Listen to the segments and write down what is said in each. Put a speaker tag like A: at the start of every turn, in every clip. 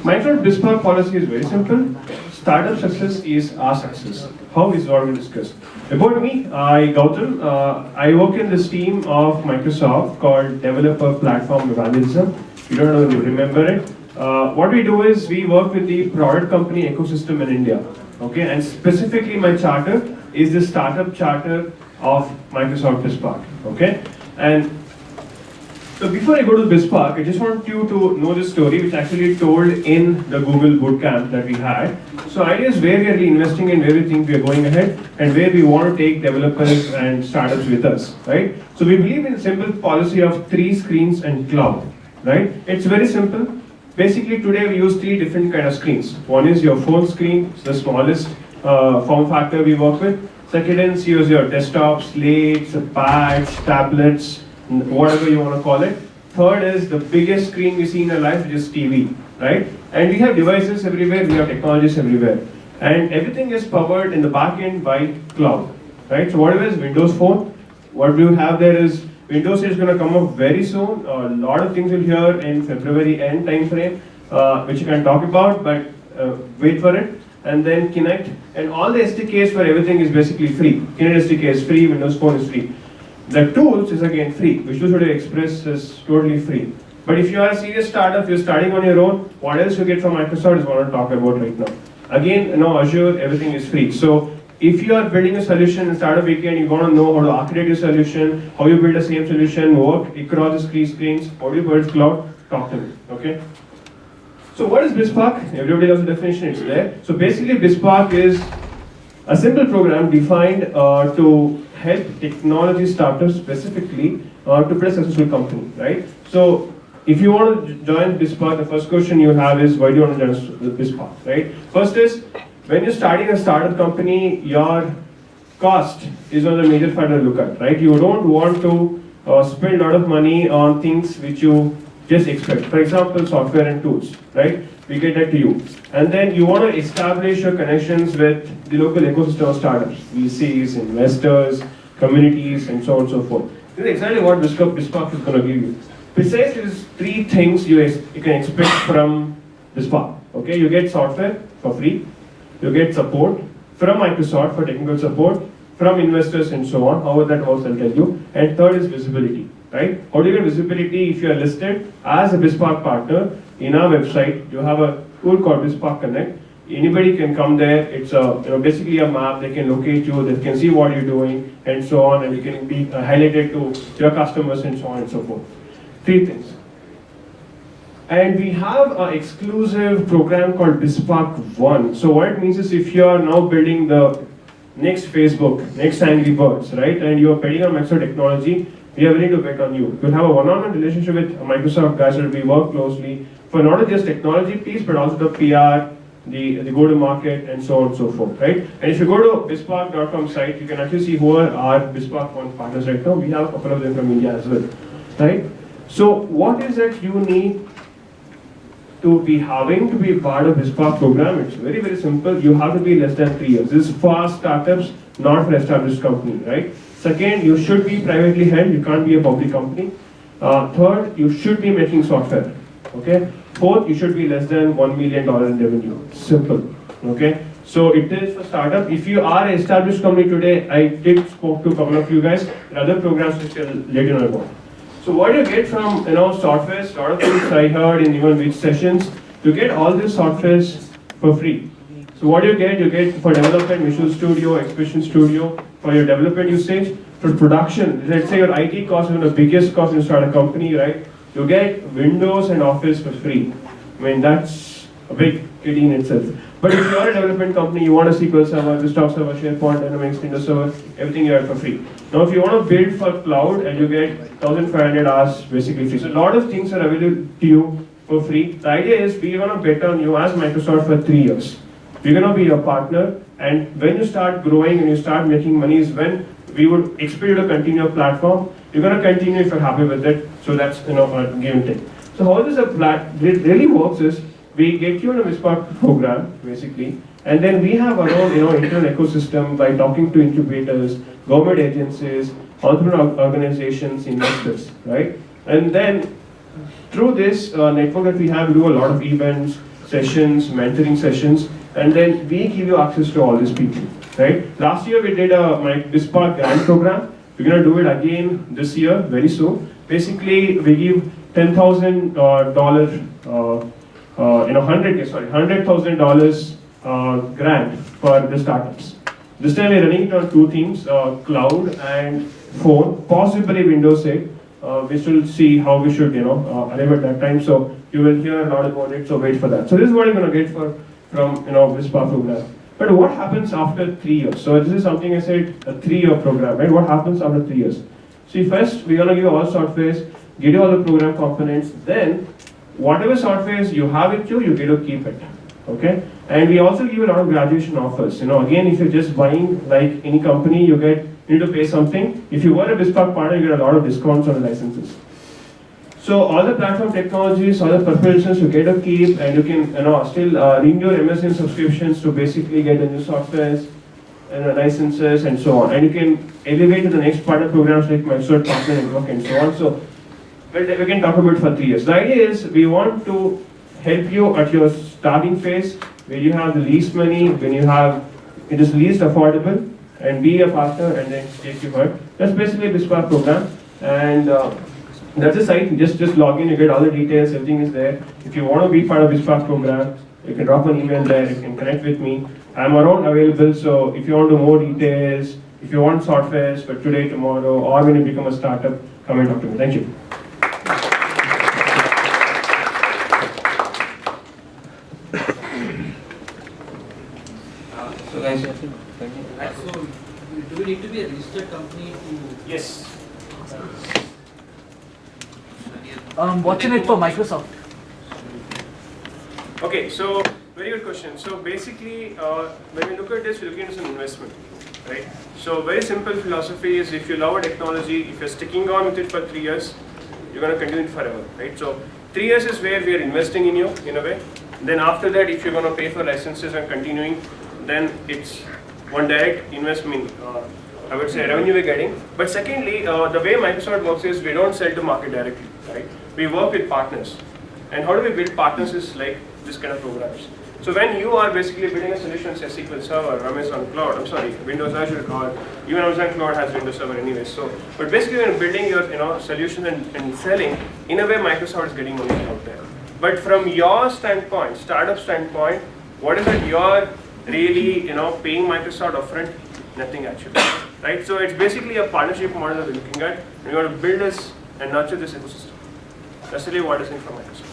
A: Microsoft BizSpark policy is very simple. Startup success is our success. How is what we discuss. About me, Gautam, I work in this team of Microsoft called Developer Platform Evangelism. You don't know if you remember it. What we do is we work with the product company ecosystem in India. Okay, and specifically my charter is the startup charter of Microsoft BizSpark. Okay, and so before I go to BizSpark, I just want you to know this story, which actually told in the Google bootcamp that we had. So idea is where we are really investing in, where we think we are going ahead, and where we want to take developers and startups with us, right? So we believe in a simple policy of 3 screens and cloud, right? It's very simple. Basically today we use 3 different kind of screens. One is your phone screen, it's the smallest form factor we work with. Second is use your desktops, slates, pads, tablets, whatever you want to call it. Third is the biggest screen we see in our life, which is TV, right? And we have devices everywhere, we have technologies everywhere. And everything is powered in the back end by cloud, right? So whatever is Windows Phone, what you have there is Windows is going to come up very soon. A lot of things you'll hear in February end time frame, which you can talk about, but wait for it. And then Kinect, and all the SDKs for everything is basically free. Kinect SDK is free, Windows Phone is free. The tools is again free. Visual Studio Express is totally free. But if you are a serious startup, you're starting on your own, what else you get from Microsoft is what I want to talk about right now. Again, Azure, everything is free. So if you are building a solution in Startup Weekend, you want to know how to architect your solution, how you build the same solution, work across the screens, how do you build cloud, talk to me, okay? So what is BizSpark? Everybody knows the definition, it's there. So basically BizSpark is a simple program defined to help technology startups specifically to build a successful company, right? So if you want to join BizSpark, the first question you have is, why do you want to join BizSpark, right? First is, when you're starting a startup company, your cost is one of the major factors to look at, right? You don't want to spend a lot of money on things which you just expect. For example, software and tools, right? We get that to you. And then you want to establish your connections with the local ecosystem of startups, VCs, investors, communities, and so on and so forth. This is exactly what BizSpark is going to give you. Besides these 3 things you can expect from BizSpark. Okay, you get software for free. You get support from Microsoft for technical support, from investors and so on. How that works, I'll tell you. And third is visibility, right? How do you get visibility if you are listed as a BizSpark partner in our website? You have a tool called BizSpark Connect. Anybody can come there. It's basically a map. They can locate you. They can see what you're doing and so on. And you can be highlighted to your customers and so on and so forth. 3 things. And we have an exclusive program called BizSpark One. So what it means is if you are now building the next Facebook, next Angry Birds, right? And you are betting on Microsoft technology, we are willing to bet on you. We'll have a one-on-one relationship with Microsoft guys that we work closely for not just technology piece, but also the PR, the go-to-market, and so on and so forth, right? And if you go to BizSpark.com site, you can actually see who are our BizSpark One partners right now. We have a couple of them from India as well, right? So what is it you need to be having to be part of BizSpark program? It's very, very simple. You have to be less than 3 years. This is for startups, not for established company, right? Second, you should be privately held. You can't be a public company. Third, you should be making software, okay? Fourth, you should be less than $1 million in revenue. Simple, okay? So it is for startup. If you are an established company today, I did spoke to a couple of you guys. There are other programs which I'll let you know about. So what you get from software, a lot of things I heard in even which sessions, you get all these softwares for free. So what you get for development, Visual Studio, Expression Studio, for your development usage, for production, let's say your IT cost is the biggest cost in start a company, right? You get Windows and Office for free. I mean, that's a big kitty in itself. But if you are a development company, you want a SQL Server, Desktop Server, SharePoint, Dynamics, Windows Server, everything you have for free. Now, if you want to build for cloud, and you get 1,500 hours basically free. So a lot of things are available to you for free. The idea is we're going to bet on you as Microsoft for 3 years. We're going to be your partner, and when you start growing and you start making money is when we would expect you to continue your platform. You're going to continue if you're happy with it. So that's a give and take. So how this really works is we get you in a BizSpark program basically, and then we have our own internal ecosystem by talking to incubators, government agencies, entrepreneurial organizations, investors, right? And then through this network that we have, we do a lot of events, sessions, mentoring sessions, and then we give you access to all these people, right? Last year we did a BizSpark grant program. We're going to do it again this year, very soon. Basically, we give $10,000, $100,000 grant for the startups. This time we're running it on two themes, cloud and phone, possibly Windows 8. We still see how we should, arrive at that time. So you will hear a lot about it. So wait for that. So this is what you're going to get from BizSpark program. But what happens after 3 years? So this is something I said, a 3-year program, right? What happens after 3 years? See, first we're going to give you all softwares, get you all the program components. Then whatever softwares you have with you, you get to keep it. Okay? And we also give a lot of graduation offers. Again, if you're just buying like any company, you need to pay something. If you were a BizSpark partner, you get a lot of discounts on the licenses. So all the platform technologies, all the permissions you get to keep, and you can still renew your MSN subscriptions to basically get the new softwares and licenses and so on. And you can elevate to the next partner programs like Microsoft Partner Network and so on. So we can talk about it for 3 years. The idea is we want to help you at your starting phase where you have the least money, when it is least affordable, and be a partner and then take you forward. That's basically a BizSpark program. And that's the site. Just log in, you get all the details, everything is there. If you want to be part of BizSpark program, you can drop an email there, you can connect with me. I'm around available, so if you want to know more details, if you want softwares for today, tomorrow, or when you become a startup, come and talk to me. Thank you.
B: So guys, so do we need to be a registered company to?
A: Yes.
C: What's in it for Microsoft?
A: Okay, so very good question. So basically, when we look at this, we're looking at an investment, right? So very simple philosophy is if you love a technology, if you're sticking on with it for 3 years, you're going to continue it forever, right? So 3 years is where we are investing in you, in a way. Then after that, if you're going to pay for licenses and continuing, then it's one direct investment, I would say revenue we're getting. But secondly, the way Microsoft works is we don't sell to market directly, right? We work with partners. And how do we build partners is like this kind of programs. So when you are basically building a solution, say SQL Server, Amazon Cloud, Windows Azure, or even Amazon Cloud has Windows Server anyway. So, but basically when you're building your solution and selling, in a way Microsoft is getting money out there. But from your standpoint, startup standpoint, what is it you're really paying Microsoft upfront? Nothing actually, right? So it's basically a partnership model that we're looking at. We want to build this and nurture this ecosystem. That's really what is in from Microsoft.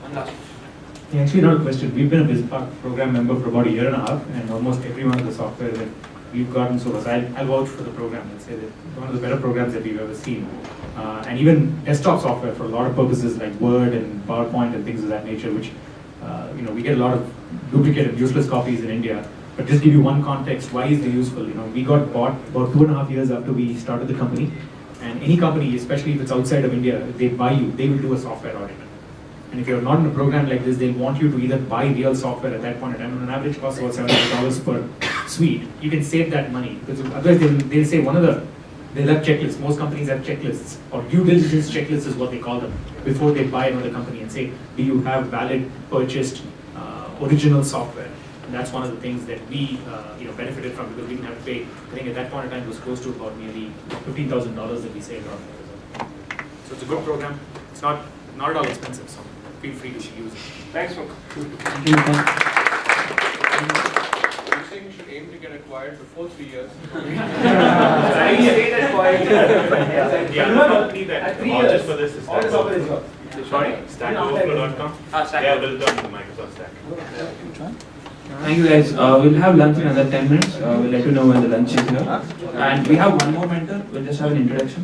B: One last.
D: Yeah, actually, not a question. We've been a BizSpark program member for about 1.5 years, and almost every one of the software that we've gotten so far. I'll vouch for the program and say that it's one of the better programs that we've ever seen. And even desktop software for a lot of purposes like Word and PowerPoint and things of that nature, which we get a lot of duplicate and useless copies in India. But just give you one context, why is they useful? We got bought about 2.5 years after we started the company. And any company, especially if it's outside of India, if they buy you, they will do a software audit. And if you're not in a program like this, they'll want you to either buy real software at that point in time. On an average cost about $700 per suite. You can save that money, because otherwise they'll say they'll have checklists. Most companies have checklists, or due diligence checklists is what they call them, before they buy another company and say, do you have valid, purchased, original software? And that's one of the things that we benefited from, because we didn't have to pay. I think at that point in time it was close to about nearly $15,000 that we saved on. So it's a good program. It's not at all expensive, so feel free to use it.
A: Thanks, Mukh.
B: Thank you. You're saying you should aim to get acquired before 3 years.
A: I say that point.
E: At 3 years, for this is
A: Sorry?
E: StackOverflow.com.
B: Stack.
E: Yeah, built on Microsoft Stack.
B: Thank you guys. We'll have lunch in another 10 minutes. We'll let you know when the lunch is here. And we have one more mentor. We'll just have an introduction.